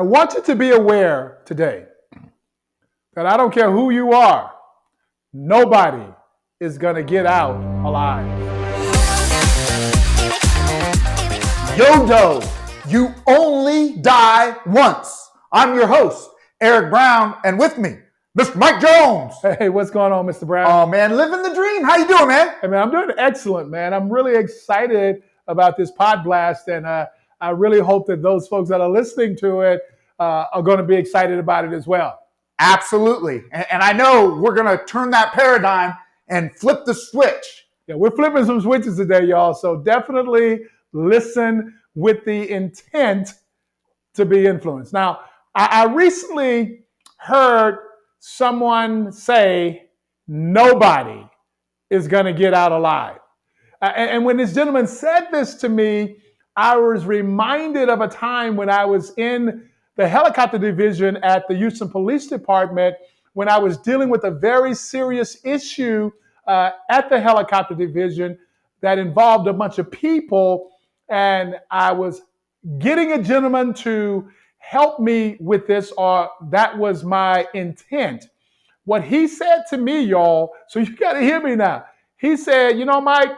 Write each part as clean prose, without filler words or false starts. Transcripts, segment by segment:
I want you to be aware today that I don't care who you are, nobody is going to get out alive. Yodo, you only die once. I'm your host, Eric Brown, and with me, Mr. Mike Jones. Hey, what's going on, Mr. Brown? Oh, man, living the dream. How you doing, man? Hey, man, I'm doing excellent, man. I'm really excited about this pod blast, and I really hope that those folks that are listening to it are going to be excited about it as well. Absolutely. And I know we're going to turn that paradigm and flip the switch. Yeah, we're flipping some switches today, y'all, so definitely listen with the intent to be influenced. Now, I recently heard someone say, nobody is going to get out alive. And when this gentleman said this to me, I was reminded of a time when I was in the helicopter division at the Houston Police Department when I was dealing with a very serious issue at the helicopter division that involved a bunch of people. And I was getting a gentleman to help me with this, or that was my intent. What he said to me, y'all, so you got to hear me now. He said, you know, Mike,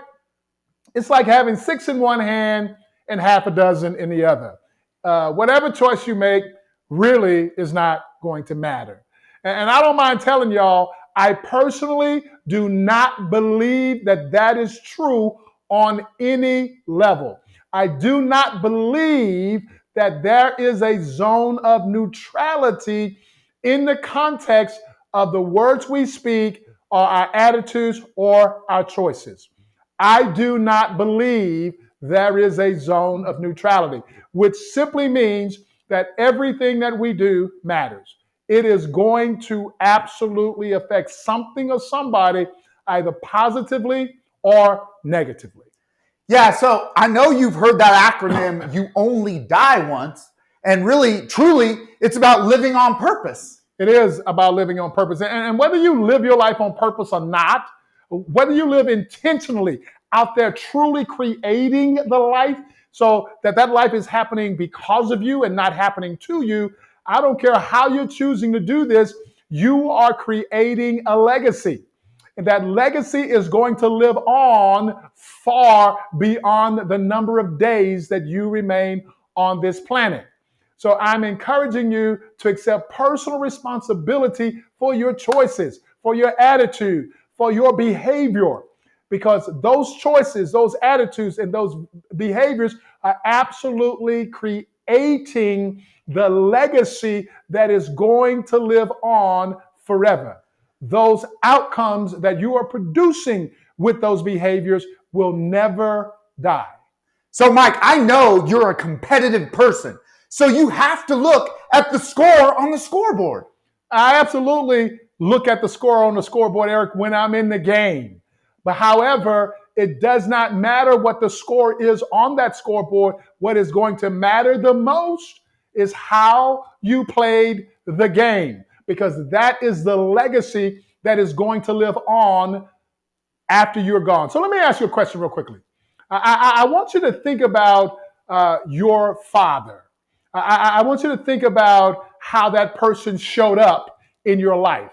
it's like having 6 in one hand and half a dozen in the other. Whatever choice you make really is not going to matter. And I don't mind telling y'all, I personally do not believe that that is true on any level. I do not believe that there is a zone of neutrality in the context of the words we speak or our attitudes or our choices. I do not believe there is a zone of neutrality, which simply means that everything that we do matters. It is going to absolutely affect something or somebody, either positively or negatively. Yeah, so I know you've heard that acronym, you only die once. And really, truly, it's about living on purpose. It is about living on purpose. And whether you live your life on purpose or not, whether you live intentionally out there truly creating the life so that life is happening because of you and not happening to you, I don't care how you're choosing to do this, you are creating a legacy. And that legacy is going to live on far beyond the number of days that you remain on this planet. So I'm encouraging you to accept personal responsibility for your choices, for your attitude, for your behavior, because those choices, those attitudes, and those behaviors are absolutely creating the legacy that is going to live on forever. Those outcomes that you are producing with those behaviors will never die. So, Mike, I know you're a competitive person. So you have to look at the score on the scoreboard. I absolutely look at the score on the scoreboard, Eric, when I'm in the game. But however, it does not matter what the score is on that scoreboard. What is going to matter the most is how you played the game, because that is the legacy that is going to live on after you're gone. So let me ask you a question real quickly. I want you to think about your father. I want you to think about how that person showed up in your life.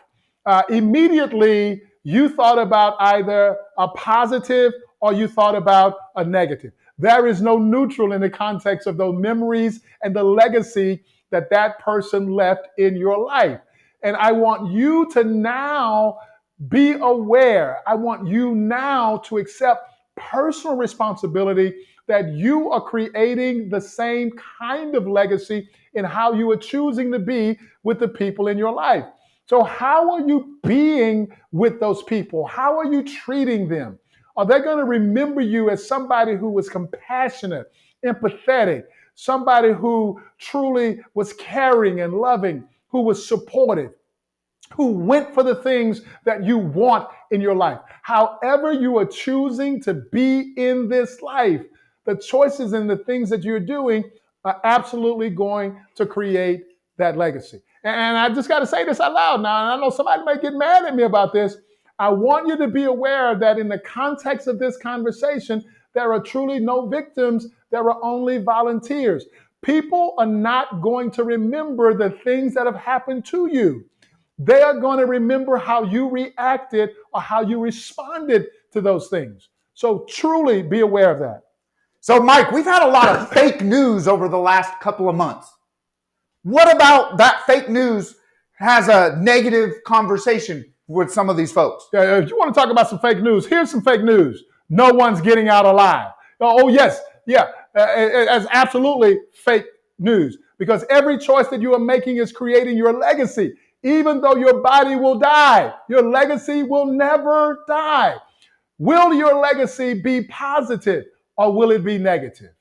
Immediately, you thought about either a positive or you thought about a negative. There is no neutral in the context of those memories and the legacy that that person left in your life. And I want you to now be aware. I want you now to accept personal responsibility that you are creating the same kind of legacy in how you are choosing to be with the people in your life. So how are you being with those people? How are you treating them? Are they going to remember you as somebody who was compassionate, empathetic, somebody who truly was caring and loving, who was supportive, who went for the things that you want in your life? However you are choosing to be in this life, the choices and the things that you're doing are absolutely going to create that legacy. And I just got to say this out loud now, and I know somebody might get mad at me about this. I want you to be aware that in the context of this conversation, there are truly no victims, there are only volunteers. People are not going to remember the things that have happened to you. They are going to remember how you reacted or how you responded to those things. So truly be aware of that. So, Mike, we've had a lot of fake news over the last couple of months. What about that fake news has a negative conversation with some of these folks? If you want to talk about some fake news, here's some fake news. No one's getting out alive. Oh, yes. Yeah. It's absolutely fake news because every choice that you are making is creating your legacy. Even though your body will die, your legacy will never die. Will your legacy be positive or will it be negative?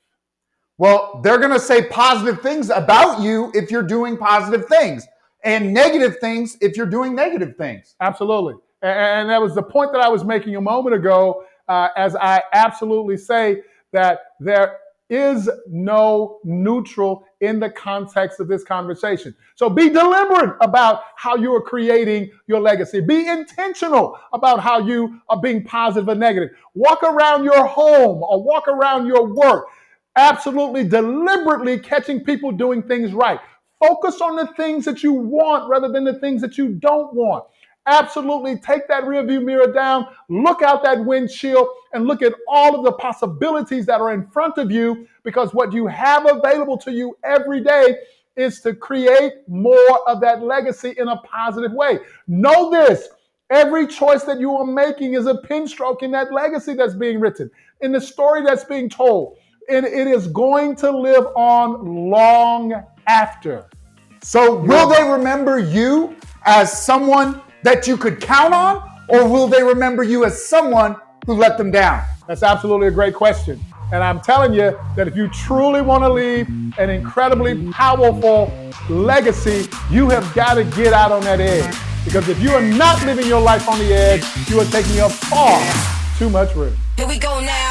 Well, they're going to say positive things about you if you're doing positive things and negative things if you're doing negative things. Absolutely. And that was the point that I was making a moment ago, as I absolutely say that there is no neutral in the context of this conversation. So be deliberate about how you are creating your legacy. Be intentional about how you are being positive or negative. Walk around your home or walk around your work, absolutely deliberately catching people doing things right. Focus on the things that you want rather than the things that you don't want. Absolutely take that rearview mirror down, look out that windshield, and look at all of the possibilities that are in front of you, because what you have available to you every day is to create more of that legacy in a positive way. Know this, every choice that you are making is a pen stroke in that legacy that's being written, in the story that's being told. And it is going to live on long after. So will they remember you as someone that you could count on, or will they remember you as someone who let them down? That's absolutely a great question. And I'm telling you that if you truly want to leave an incredibly powerful legacy, you have got to get out on that edge. Because if you are not living your life on the edge, you are taking up far too much risk. Here we go now.